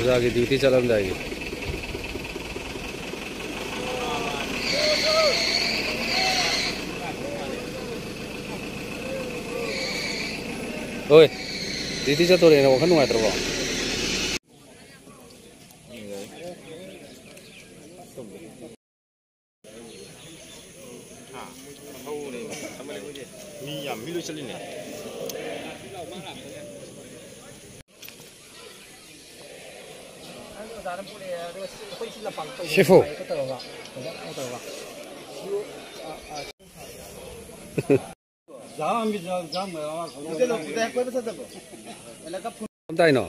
जाके ड्यूटी चलम जाएगी ओए ड्यूटी चतुर है ना वखन नुआ तरवा शिफु ताई नो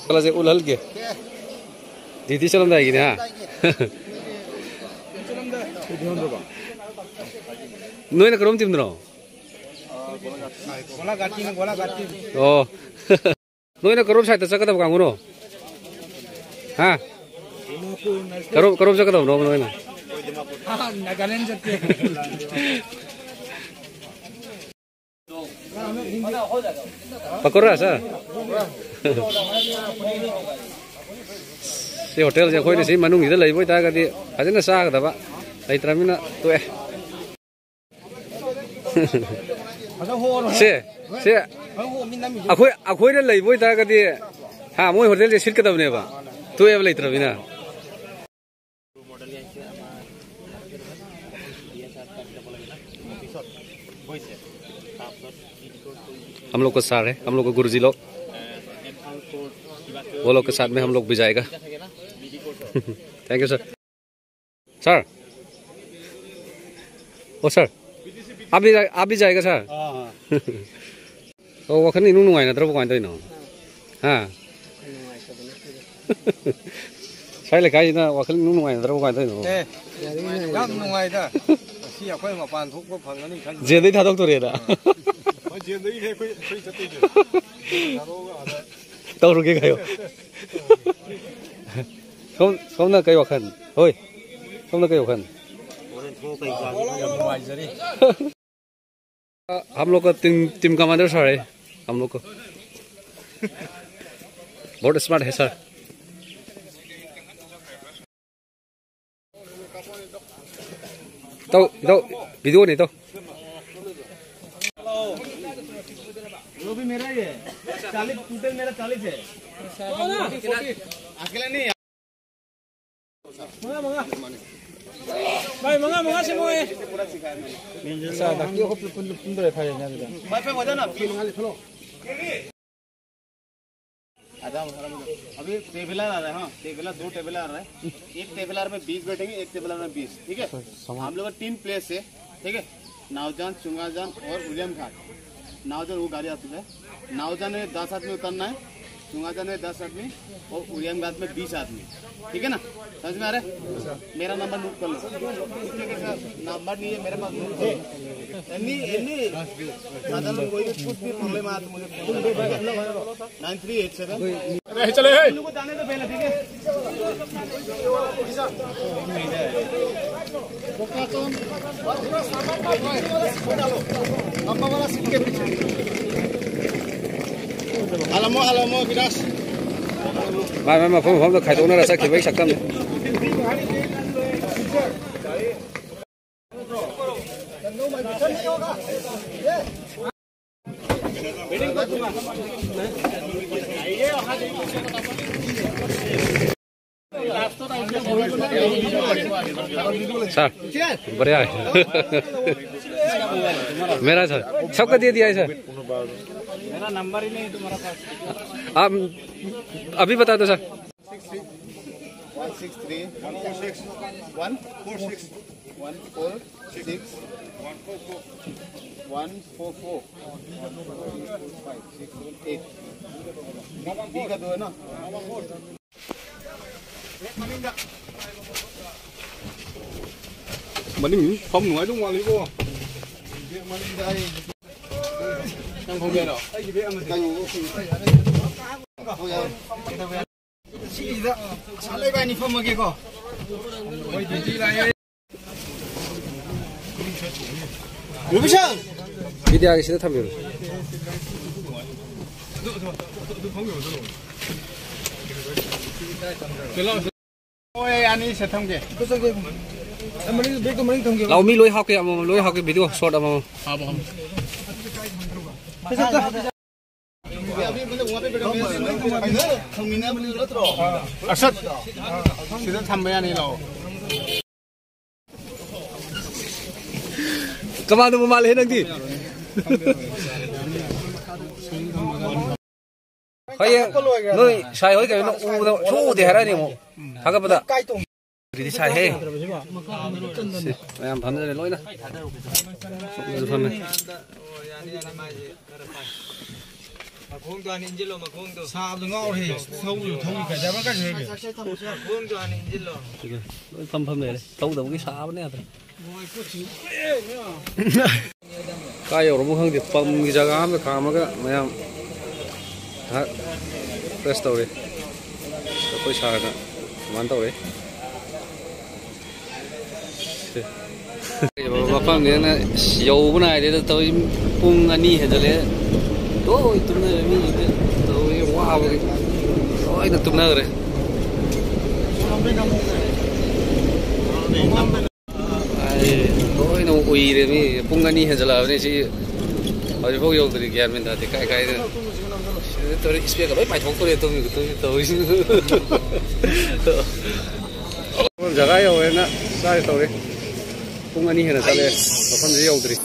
कल से उलहल के दीदी चलम जाएगी ना नोई करोम तीम दनो ओ नोई करोम साइड चक दब कांगुनो हाँ करोम चक दब नो नोई नागालैंड जाते पकड़ा सर से होटल से कोई नहीं मनुंग इधर लेबो इता गदी फजन साग दबा लेत्रमिना तो से अखोई ने लेबो इता गदी हां मोय होटल से सिट कदबनेबा तो एब लेत्रमिना हम लोग को सर है हम लोग को गुरुजी लोग वो लोग के साथ में हम लोग भी जाएगा थैंक यू सर सर ओ सर आप भी जाएगा सर ओ वखन इनु नुंगाय नत्र बगाय तइनो हां साइले गायना वखन इनु नुंगाय नत्र बगाय तइनो ए याम नुंगाय दा सी अखोय मपान थोकबो फंगनी खन जेदै थादोक तोरेदा tao rồi cái kayo không là cây wakan thôi không là cây wakan हम लोग का टीम कमांडर सर है हम लोग को बहुत स्मार्ट है सर तो वीडियो नहीं तो वो भी मेरा ही है 40 टोटल मेरा 40 है अकेला नहीं मंगा से मोए सा दाकियो को पुंदरे फाय ना भाई पे वजन ना अभी टेबलर आ रहा है हां टेबलर 2 टेबलर आ रहा है एक टेबलर में 20 बैठेंगे एक टेबलर में 20 ठीक है हम लोग 3 प्लेस है ठीक है नावजान चुंगाजान और विलियम घाट नावजान वो गाड़ी आती है नावजान में 10 आदमी उतरना है चुंगाजान में 10 आदमी और विलियम घाट में 20 आदमी ठीक है ना समझ में आ रहा है मेरा नंबर नोट कर लो नंबर नहीं है मेरे पास नोट है साधारण कोई कुछ भी प्रॉब्लम आए तो मुझे 9387 चले को जाने तो पहले ठीक है Alamo Viras. Mà phóng được khải tố nó là sẽ kiểu với sạc cân. Sir बढ़िया है मेरा सर सबका दे दिया है सर मेरा नंबर ही नहीं तुम्हारा पास आप अभी बता दो सर 163 146 146 144 बी का 2 है ना mình không nói đúng không lý cô đang không biết đâu gì đó sao lấy bài này không mà kia cô ôi gì này video cái gì đó tham dự ôi anh đi sẽ thông kì lau mi lối học cái video short mà Asad सीधा थंबया नहीं लो command में माल है नंगी 하예 너희 샤이 어디 가면 우도 초대 해라니 뭐 하가보다 우리 샤이 해 야 밤새 로이나 저 밤에 공도 안 인질로 막 공도 사업도 나오래 서울 통이 가자만 가지 공도 안 인질로 이게 밤밤에 더우다 우리 사업네 하더라 까요 여러분 형들 밤 기자가 하면 가마가 뭐야 다 프레스 떠오래 거의 사가 만 떠오래 마팡에는 시오브나 이래도 또 뿡아니 해들래 또 이tum나 미 또 와 또 이거 tum나 그래 아이 또 이거 오이래 미 뿡아니 해들라네 지 어디 보고 여기들이 기하면 다 까이까이는 tôi speak cái bài thống tôi jaga yo na sai to re kung ani hena tale mafam je yaudri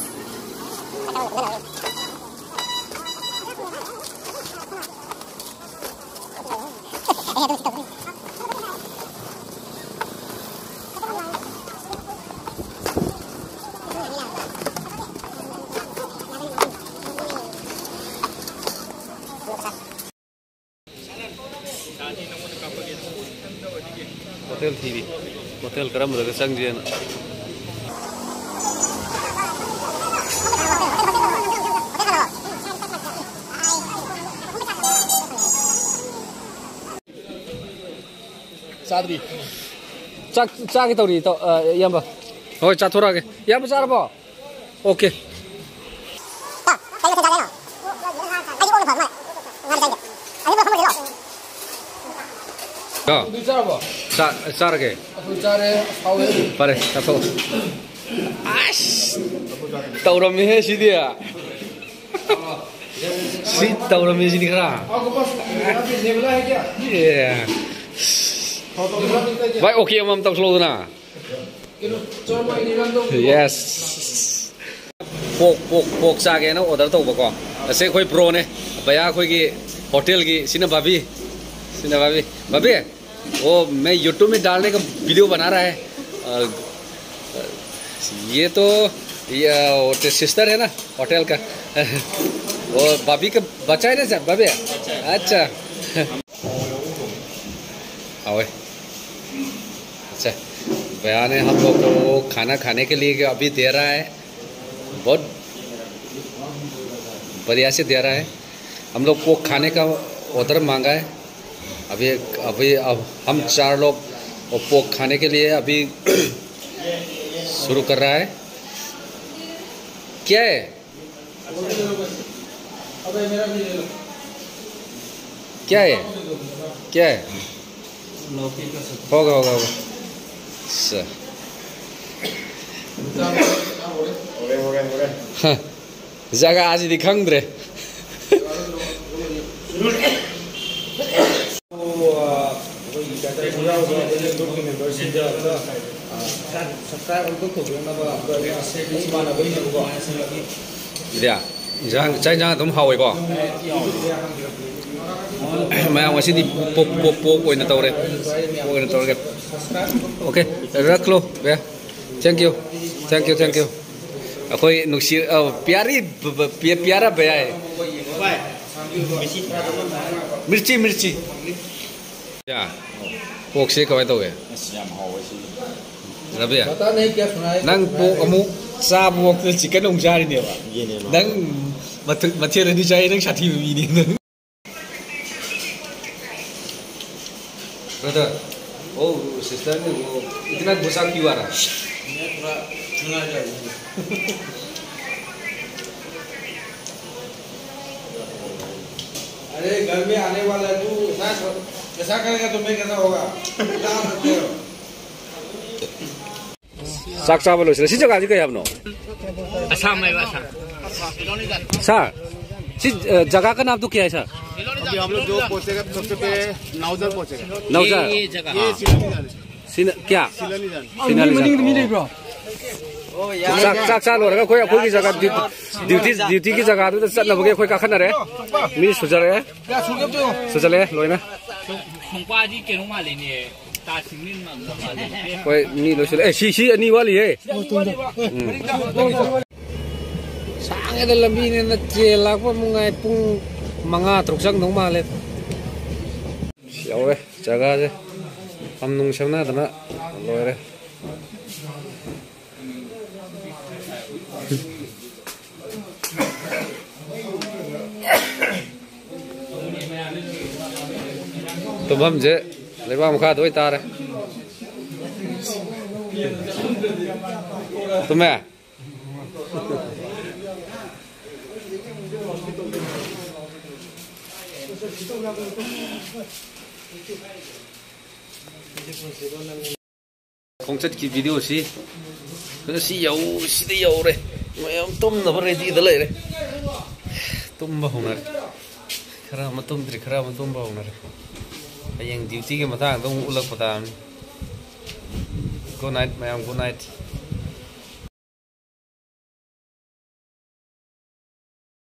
hotel TV hotel karam daga sangjian sadri cha cái tàu đi tàu yam ba thôi cha thora cái yam cha ba ok Cara ke? Pare, tahu. As, tahu ramai he sih dia. Si tahu ramai sih dikira. Yeah. Baik, oke, mam tahu slow na. Yes. Pok saga na order tahu bako. Asyik koi pro ne. Bayar koi ki hotel ki sini babi. बाबी वो मैं YouTube में डालने का video बना रहा है ये तो ये सिस्टर है ना होटल का वो बाबी का बच्चा है ना सर बाबी अच्छा आओ अच्छा बयान है हम लोग को खाना खाने के लिए अभी दे रहा है बहुत बढ़िया से दे रहा है हम लोग को खाने का ऑर्डर मांगा है अभी अब हम 4 लोग पोक खाने के लिए अभी शुरू कर रहा है क्या है क्या है क्या है होगा जगह आज दिखांगे dạ trang tấm hậu có mà ông xin đi po na tàu đấy ok rất lâu về thank you khôi nụ xí piara bé ai mirchi dạ pok xí coi tàu cái là bây giờ năng pok amu sa pok chỉ cái nông gia đi nè năng mà thiệt là đi chơi năng chặt thì vì đi nữa brother oh sister ने वो इतना गुस्सा क्यों आ रहा है मैं थोड़ा ठंडा जा अरे घर में आने वाला है तू ऐसा करेगा तो मैं कैसा होगा sak sa balo si jaga ji kaya apno Assam में वैसा sir si jaga ka naam to kya hai sir अभी हम लोग जो पहुंचेगा सबसे पहले नावजर पहुंचेगा Nauzar ये जगह ये सिलानी जाने sin kya सिलानी जाने sinali sak sa lo ra khoi khoi ki jaga duty ki jaga to chat na bage khoi ka khana re mi sujare sujale loina खंपा जी के रुमा लेने ता सिंगिन में khoi ni lo sile si ani wali he sang da lambi ne na chela ko mungai pung manga truk sang nong ma le yawe jaga je amnung samna dana loire tụm hầm chứ lấy bao một khá tối ta đây tụm mẹ không chất cái video gì cái gì dầu đây mày ông tôm nó vào đây đi tới đây tôm vào này khara mà tôm thì khara mà tôm vào này yang duty ke matang tong ulak patam good night mayam good night